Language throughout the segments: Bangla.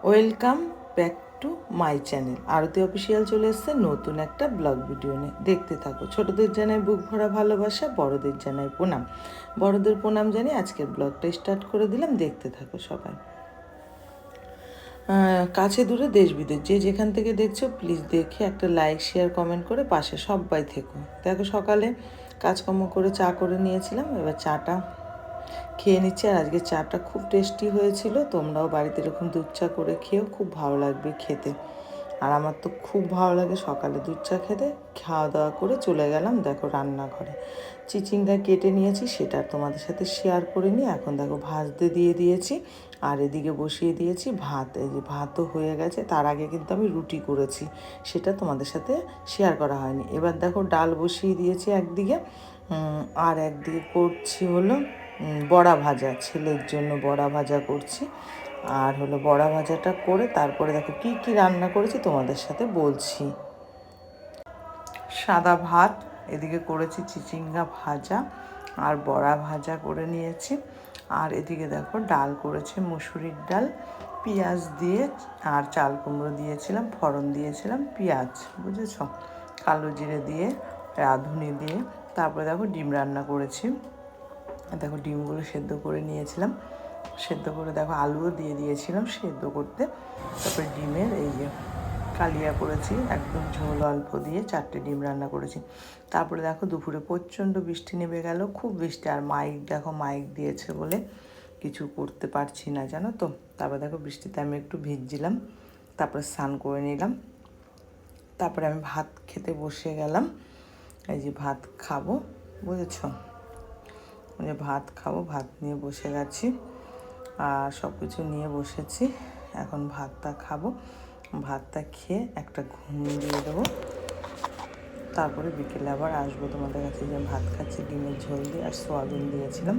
Welcome back to my channel. Aarti official চলে এসছে নতুন একটা ব্লগ ভিডিও নিয়ে। দেখতে থাকো। ছোটদের জানাই বুক ভরা ভালোবাসা, বড়দের জানাই প্রণাম। বড়দের প্রণাম জানিয়ে আজকের ব্লগটা স্টার্ট করে দিলাম। দেখতে থাকো সবাই। কাছে দূরে দেশ বিদেশ যে যেখান থেকে দেখছো প্লিজ দেখে একটা লাইক শেয়ার কমেন্ট করে পাশে সবাই থেকো। দেখো সকালে কাজকর্ম করে চা করে নিয়েছিলাম, এবার চাটা খেয়ে নিচ্ছি। আর আজকে চাটা খুব টেস্টি হয়েছিল। তোমরাও বাড়িতে এরকম দুধ চা করে খেয়েও, খুব ভালো লাগবে খেতে। আর আমার তো খুব ভালো লাগে সকালে দুধ চা খেতে। খাওয়া দাওয়া করে চলে গেলাম দেখো রান্নাঘরে। চিচিঙ্গা কেটে নিয়েছি, সেটা তোমাদের সাথে শেয়ার করে নিই। এখন দেখো ভাজতে দিয়ে দিয়েছি, আর এদিকে বসিয়ে দিয়েছি ভাত। এই যে ভাতও হয়ে গেছে। তার আগে কিন্তু আমি রুটি করেছি, সেটা তোমাদের সাথে শেয়ার করা হয়নি। এবার দেখো ডাল বসিয়ে দিয়েছি একদিকে, আর একদিকে করছি হলো বড়া ভাজা। ছেলের জন্য বড়া ভাজা করছি। আর হলো বড়া ভাজাটা করে তারপরে দেখো কি কি রান্না করেছি তোমাদের সাথে বলছি। সাদা ভাত, এদিকে করেছি চিচিঙ্গা ভাজা আর বড়া ভাজা করে নিয়েছি। আর এদিকে দেখো ডাল করেছে, মুসুরির ডাল, পেঁয়াজ দিয়ে আর চাল কুমড়ো দিয়েছিলাম, ফোড়ন দিয়েছিলাম পেঁয়াজ, বুঝেছ, কালো জিরে দিয়ে, রাঁধুনি দিয়ে। তারপরে দেখো ডিম রান্না করেছি। দেখো ডিমগুলো সেদ্ধ করে নিয়েছিলাম, সেদ্ধ করে দেখো আলুও দিয়ে দিয়েছিলাম সেদ্ধ করতে। তারপরে ডিমের এই যে কালিয়া করেছি, একদম ঝোল অল্প দিয়ে 4টে ডিম রান্না করেছি। তারপরে দেখো দুপুরে প্রচণ্ড বৃষ্টি নেমে গেল, খুব বৃষ্টি। আর মাইক দেখো, মাইক দিয়েছে বলে কিছু করতে পারছি না, জানো তো। তারপরে দেখো বৃষ্টিতে আমি একটু ভিজছিলাম, তারপরে স্নান করে নিলাম। তারপরে আমি ভাত খেতে বসে গেলাম। এই যে ভাত খাবো, বুঝেছো, যে ভাত খাবো, ভাত নিয়ে বসে গেছি। আর সব কিছু নিয়ে বসেছি, এখন ভাতটা খাবো। ভাতটা খেয়ে একটা ঘুম দিয়ে দেবো। তারপরে বিকেলে আবার আসবো তোমাদের কাছে। যে ভাত খাচ্ছি ডিমের ঝোল দিয়ে, আর সোয়াবিন দিয়েছিলাম,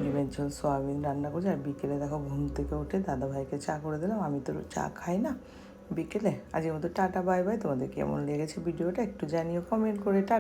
ডিমের ঝোল সোয়াবিন রান্না করছি। আর বিকেলে দেখো ঘুম থেকে উঠে দাদাভাইকে চা করে দিলাম। আমি তো চা খাই না বিকেলে। আজকের মতো টাটা বাই বাই। তোমাদের কেমন লেগেছে ভিডিওটা একটু জানিও কমেন্ট করে। টাটা।